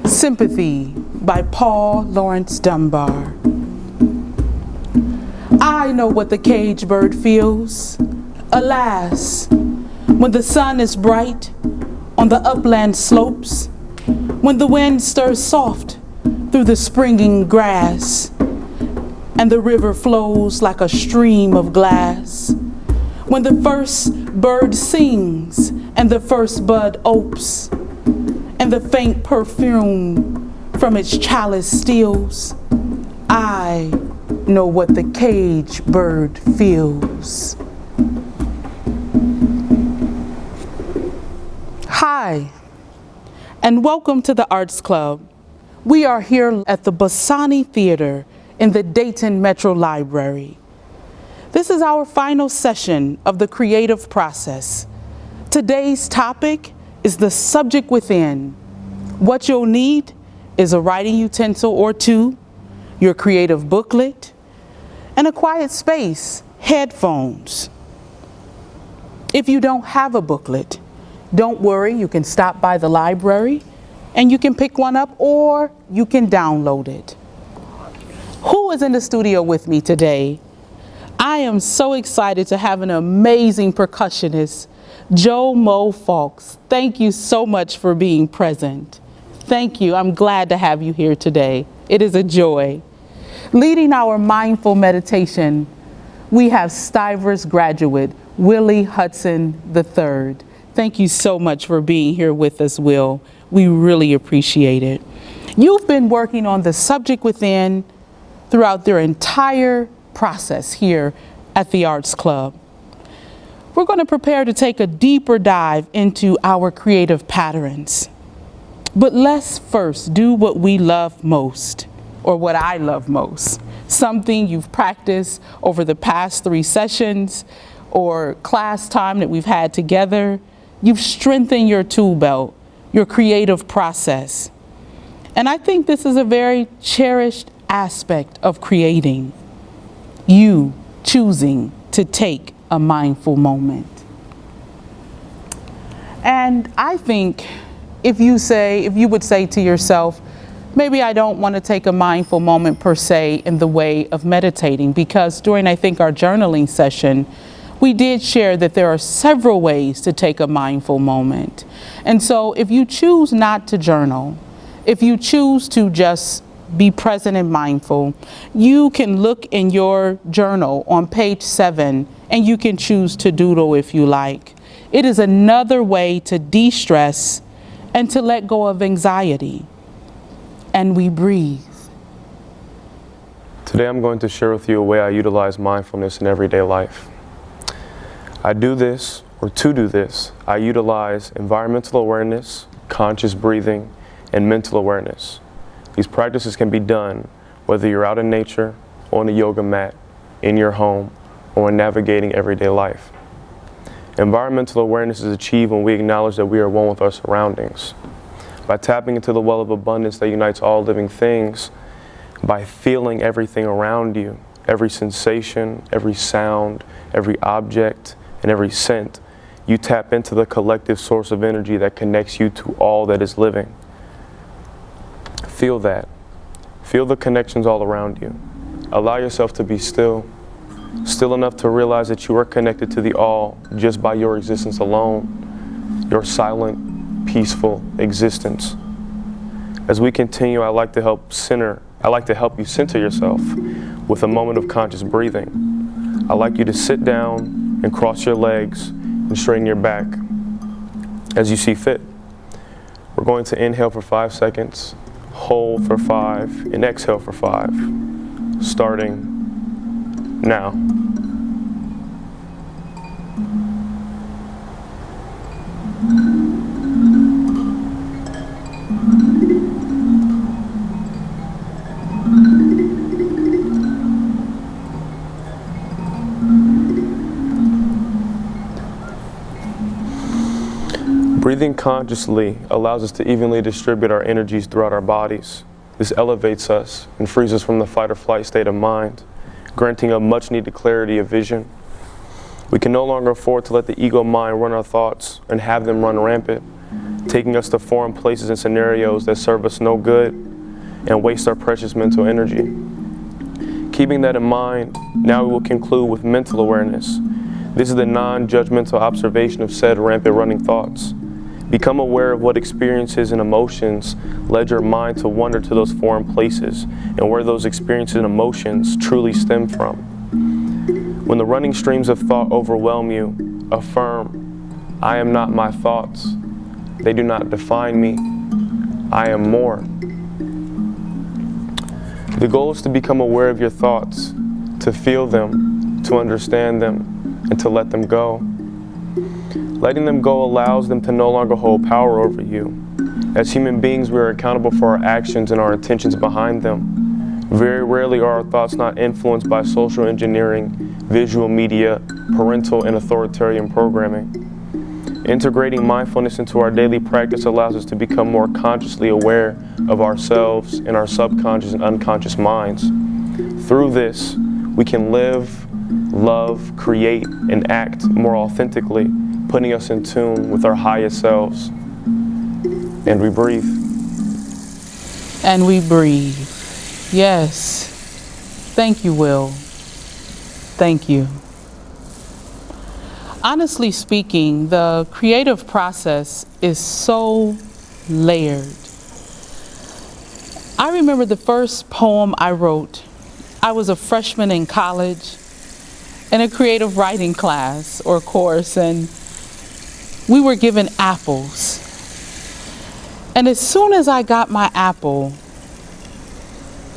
Sympathy by Paul Laurence Dunbar. I know what the cage bird feels. Alas, when the sun is bright on the upland slopes, when the wind stirs soft through the springing grass, and the river flows like a stream of glass, when the first bird sings and the first bud opes, and the faint perfume from its chalice steals, I know what the cage bird feels. Hi, and welcome to the Arts Club. We are here at the Bassani Theater in the Dayton Metro Library. This is our final session of the creative process. Today's topic is the subject within. What you'll need is a writing utensil or two, your creative booklet, and a quiet space, headphones. If you don't have a booklet, don't worry, you can stop by the library and you can pick one up or you can download it. Who is in the studio with me today? I am so excited to have an amazing percussionist, Joe Mo Falks. Thank you so much for being present. Thank you. I'm glad to have you here today. It is a joy. Leading our mindful meditation, we have Stivers graduate, Willie Hudson III. Thank you so much for being here with us, Will. We really appreciate it. You've been working on the subject within throughout their entire process here at the Arts Club. We're going to prepare to take a deeper dive into our creative patterns. But let's first do what we love most, or what I love most, something you've practiced over the past 3 sessions or class time that we've had together. You've strengthened your tool belt, your creative process. And I think this is a very cherished aspect of creating. You choosing to take a mindful moment. And I think if you would say to yourself, maybe I don't want to take a mindful moment per se in the way of meditating, because during, I think, our journaling session, we did share that there are several ways to take a mindful moment. And so if you choose not to journal, if you choose to just be present and mindful, you can look in your journal on page 7 and you can choose to doodle if you like. It is another way to de-stress and to let go of anxiety. And we breathe. Today I'm going to share with you a way I utilize mindfulness in everyday life. To do this, I utilize environmental awareness, conscious breathing, and mental awareness. These practices can be done whether you're out in nature, on a yoga mat, in your home, or in navigating everyday life. Environmental awareness is achieved when we acknowledge that we are one with our surroundings. By tapping into the well of abundance that unites all living things, by feeling everything around you, every sensation, every sound, every object, and every scent, you tap into the collective source of energy that connects you to all that is living. Feel that. Feel the connections all around you. Allow yourself to be still enough to realize that you are connected to the all just by your existence alone, your silent, peaceful existence. As we continue, I'd like to help you center yourself with a moment of conscious breathing. I'd like you to sit down and cross your legs and straighten your back as you see fit. We're going to inhale for 5 seconds, hold for 5, and exhale for 5, starting now. Breathing consciously allows us to evenly distribute our energies throughout our bodies. This elevates us and frees us from the fight or flight state of mind, granting a much needed clarity of vision. We can no longer afford to let the ego mind run our thoughts and have them run rampant. taking us to foreign places and scenarios that serve us no good and waste our precious mental energy. Keeping that in mind, now we will conclude with mental awareness. This is the non-judgmental observation of said rampant running thoughts. Become aware of what experiences and emotions led your mind to wander to those foreign places and where those experiences and emotions truly stem from. When the running streams of thought overwhelm you, affirm, I am not my thoughts. They do not define me. I am more. The goal is to become aware of your thoughts, to feel them, to understand them, and to let them go. Letting them go allows them to no longer hold power over you. As human beings, we are accountable for our actions and our intentions behind them. Very rarely are our thoughts not influenced by social engineering, visual media, parental and authoritarian programming. Integrating mindfulness into our daily practice allows us to become more consciously aware of ourselves and our subconscious and unconscious minds. Through this, we can live, love, create, and act more authentically, putting us in tune with our highest selves. And we breathe. And we breathe. Yes. Thank you, Will. Thank you. Honestly speaking, the creative process is so layered. I remember the first poem I wrote. I was a freshman in college in a creative writing class or course, and we were given apples. And as soon as I got my apple,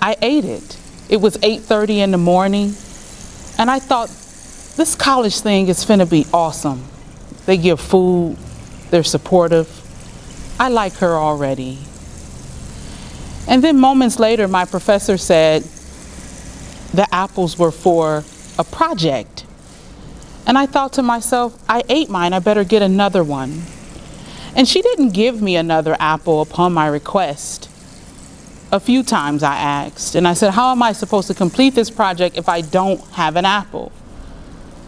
I ate it. It was 8:30 in the morning, and I thought, this college thing is finna be awesome. They give food, they're supportive. I like her already. And then moments later, my professor said the apples were for a project. And I thought to myself, I ate mine, I better get another one. And she didn't give me another apple upon my request. A few times I asked, and I said, how am I supposed to complete this project if I don't have an apple?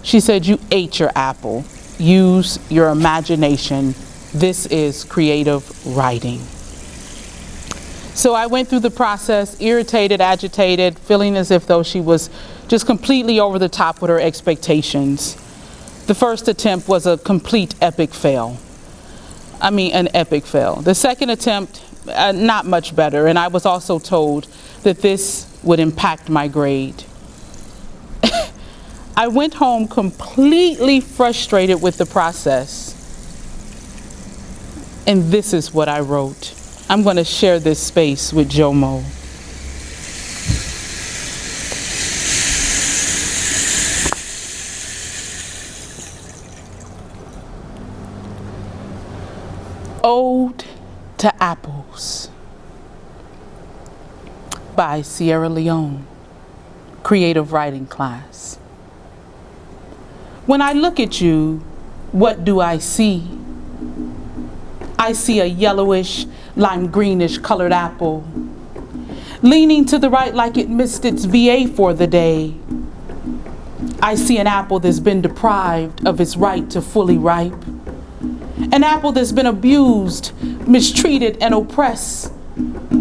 She said, you ate your apple. Use your imagination. This is creative writing. So I went through the process, irritated, agitated, feeling as if though she was just completely over the top with her expectations. The first attempt was a complete epic fail. I mean, an epic fail. The second attempt, not much better, and I was also told that this would impact my grade. I went home completely frustrated with the process. And this is what I wrote. I'm going to share this space with Jomo. Ode to Apples by Sierra Leone, creative writing class. When I look at you, what do I see? I see a yellowish, lime greenish colored apple, leaning to the right like it missed its VA for the day. I see an apple that's been deprived of its right to fully ripe. An apple that's been abused, mistreated, and oppressed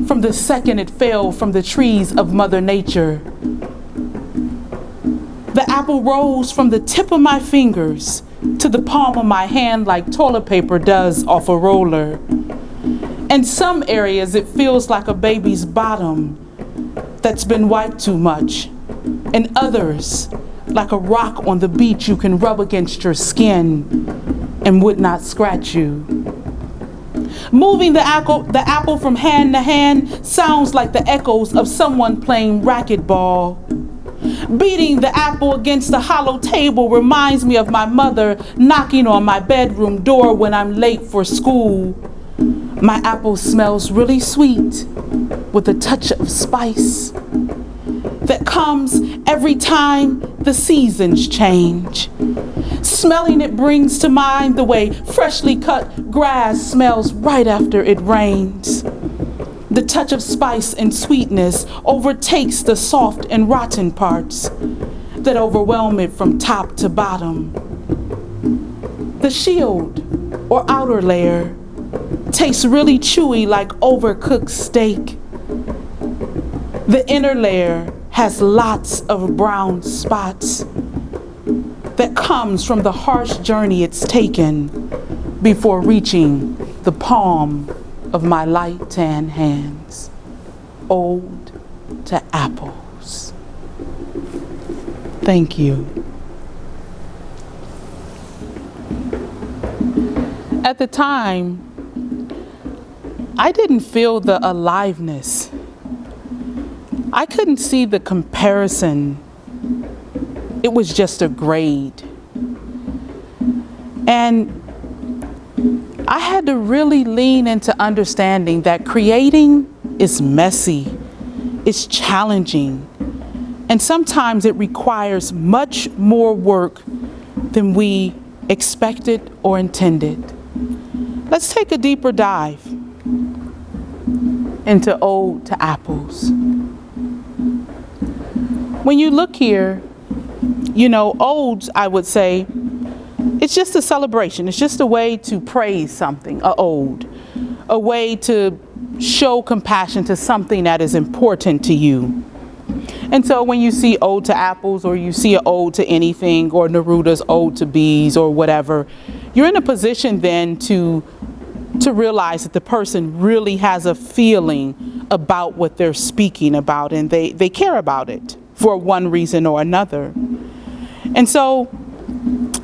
from the second it fell from the trees of Mother Nature. The apple rose from the tip of my fingers to the palm of my hand like toilet paper does off a roller. In some areas, it feels like a baby's bottom that's been wiped too much. In others, like a rock on the beach you can rub against your skin and would not scratch you. Moving the apple from hand to hand sounds like the echoes of someone playing racquetball. Beating the apple against the hollow table reminds me of my mother knocking on my bedroom door when I'm late for school. My apple smells really sweet with a touch of spice that comes every time the seasons change. Smelling it brings to mind the way freshly cut grass smells right after it rains. The touch of spice and sweetness overtakes the soft and rotten parts that overwhelm it from top to bottom. The shield or outer layer tastes really chewy like overcooked steak. The inner layer has lots of brown spots that comes from the harsh journey it's taken before reaching the palm of my light tan hands. Ode to apples. Thank you. At the time, I didn't feel the aliveness. I couldn't see the comparison. It was just a grade. And I had to really lean into understanding that creating is messy, it's challenging, and sometimes it requires much more work than we expected or intended. Let's take a deeper dive into Ode to Apples. When you look here, you know, odes, I would say, it's just a celebration. It's just a way to praise something, a ode, a way to show compassion to something that is important to you. And so when you see Ode to Apples, or you see an ode to anything, or Neruda's Ode to Bees, or whatever, you're in a position then to realize that the person really has a feeling about what they're speaking about, and they care about it for one reason or another. And so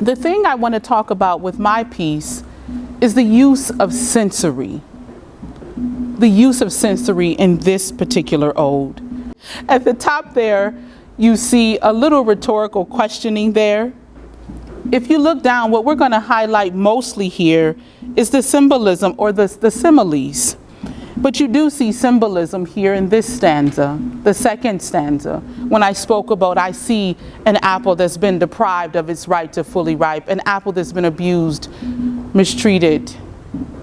the thing I want to talk about with my piece is the use of sensory. The use of sensory in this particular ode. At the top there, you see a little rhetorical questioning there. If you look down, what we're going to highlight mostly here is the symbolism, or the similes. But you do see symbolism here in this stanza, the second stanza. When I spoke about, I see an apple that's been deprived of its right to fully ripe, an apple that's been abused, mistreated,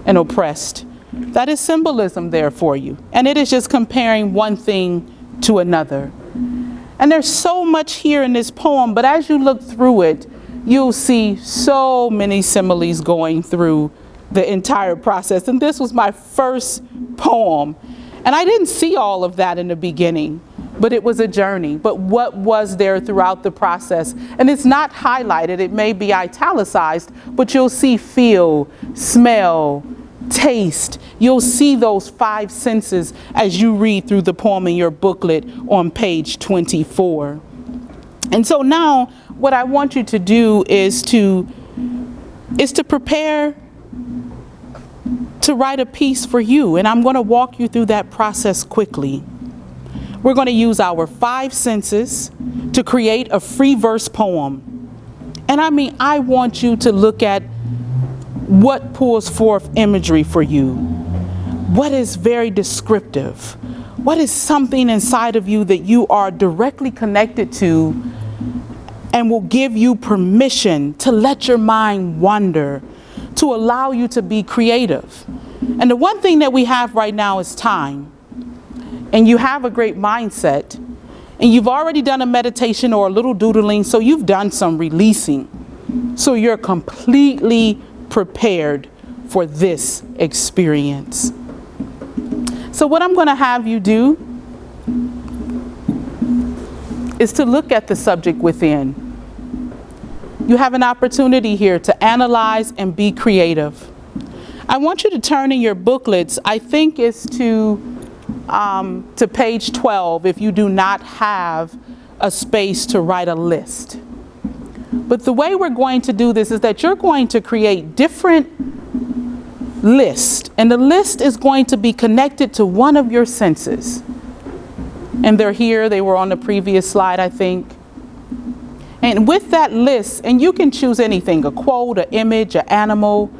and oppressed. That is symbolism there for you. And it is just comparing one thing to another. And there's so much here in this poem, but as you look through it, you'll see so many similes going through the entire process. And this was my first poem. And I didn't see all of that in the beginning, but it was a journey. But what was there throughout the process? And it's not highlighted, it may be italicized, but you'll see feel, smell, taste. You'll see those five senses as you read through the poem in your booklet on page 24. And so now what I want you to do is to prepare to write a piece for you. And I'm going to walk you through that process quickly. We're going to use our five senses to create a free verse poem. And I mean, I want you to look at what pulls forth imagery for you. What is very descriptive? What is something inside of you that you are directly connected to and will give you permission to let your mind wander, to allow you to be creative? And the one thing that we have right now is time. And you have a great mindset, and you've already done a meditation or a little doodling, so you've done some releasing. So you're completely prepared for this experience. So what I'm going to have you do is to look at the subject within. You have an opportunity here to analyze and be creative. I want you to turn in your booklets, I think it's to page 12 if you do not have a space to write a list. But the way we're going to do this is that you're going to create different lists, and the list is going to be connected to one of your senses. And they're here, they were on the previous slide, I think. And with that list, and you can choose anything, a quote, an image, an animal,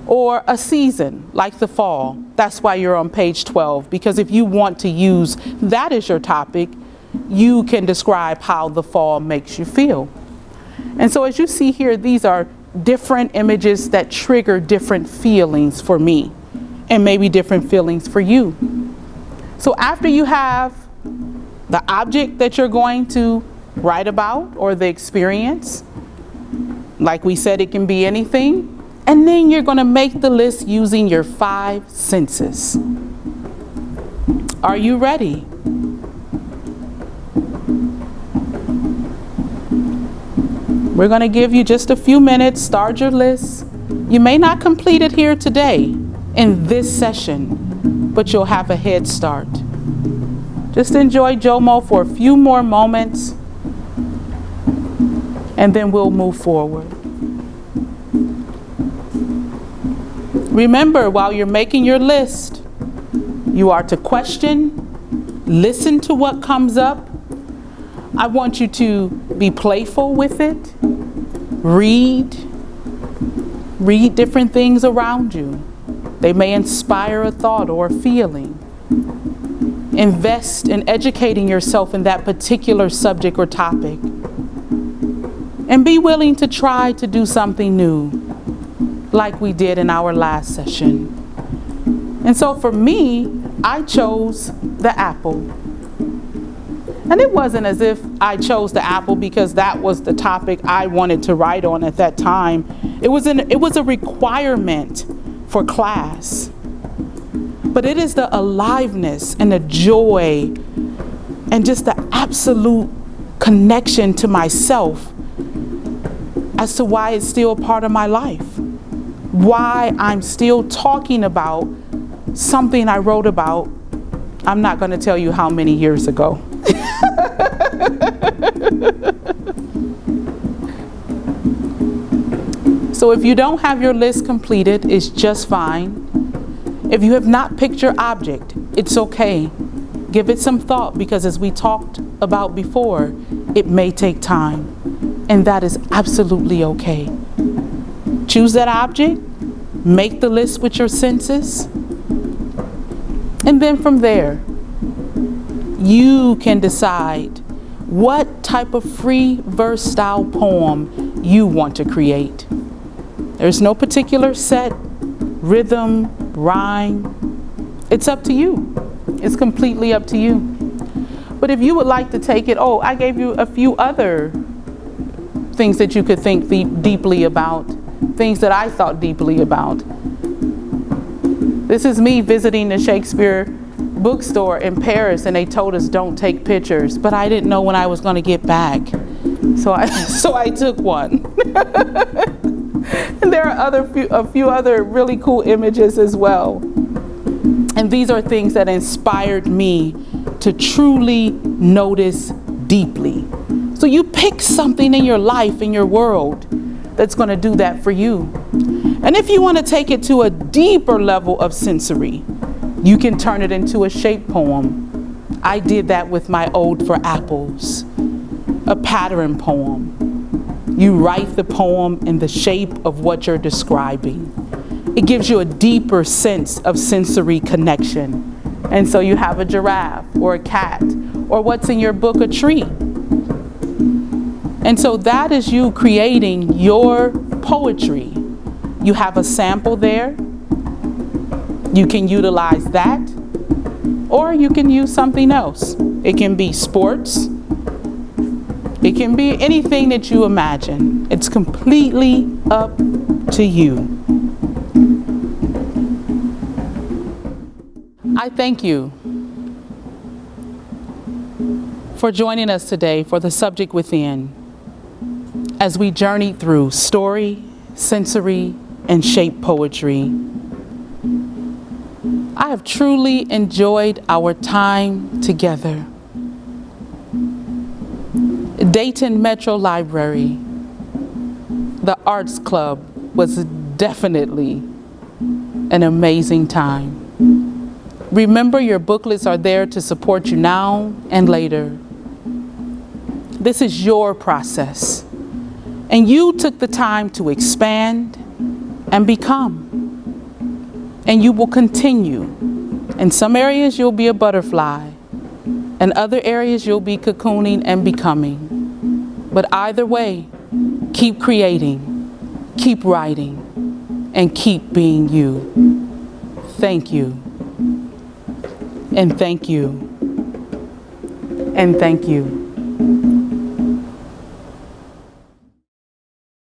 or a season like the fall. That's why you're on page 12, because if you want to use that as your topic, you can describe how the fall makes you feel. And so as you see here, these are different images that trigger different feelings for me, and maybe different feelings for you. So after you have the object that you're going to write about, or the experience, like we said, it can be anything. And then you're going to make the list using your 5 senses. Are you ready? We're going to give you just a few minutes. Start your list. You may not complete it here today in this session, but you'll have a head start. Just enjoy JOMO for a few more moments, and then we'll move forward. Remember, while you're making your list, you are to question, listen to what comes up. I want you to be playful with it. Read different things around you. They may inspire a thought or a feeling. Invest in educating yourself in that particular subject or topic. And be willing to try to do something new, like we did in our last session. And so for me, I chose the apple. And it wasn't as if I chose the apple because that was the topic I wanted to write on at that time. It was a requirement for class. But it is the aliveness and the joy and just the absolute connection to myself as to why it's still a part of my life. Why I'm still talking about something I wrote about, I'm not going to tell you how many years ago. So if you don't have your list completed, it's just fine. If you have not picked your object, it's okay. Give it some thought, because as we talked about before, it may take time, and that is absolutely okay. Choose that object, make the list with your senses, and then from there, you can decide what type of free verse style poem you want to create. There's no particular set, rhythm, rhyme. It's up to you. It's completely up to you. But if you would like to take it, I gave you a few other things that you could think deeply about, things that I thought deeply about. This is me visiting the Shakespeare bookstore in Paris, and they told us don't take pictures, but I didn't know when I was going to get back. So I took one. And there are a few other really cool images as well. And these are things that inspired me to truly notice deeply. So you pick something in your life, in your world, that's going to do that for you. And if you want to take it to a deeper level of sensory, you can turn it into a shape poem. I did that with my Ode for Apples, a pattern poem. You write the poem in the shape of what you're describing. It gives you a deeper sense of sensory connection. And so you have a giraffe or a cat, or what's in your book, a tree. And so that is you creating your poetry. You have a sample there. You can utilize that, or you can use something else. It can be sports. It can be anything that you imagine. It's completely up to you. I thank you for joining us today for the subject within, as we journeyed through story, sensory, and shape poetry. I have truly enjoyed our time together. Dayton Metro Library, the Arts Club, was definitely an amazing time. Remember, your booklets are there to support you now and later. This is your process, and you took the time to expand and become. And you will continue. In some areas, you'll be a butterfly. In other areas, you'll be cocooning and becoming. But either way, keep creating, keep writing, and keep being you. Thank you. And thank you. And thank you.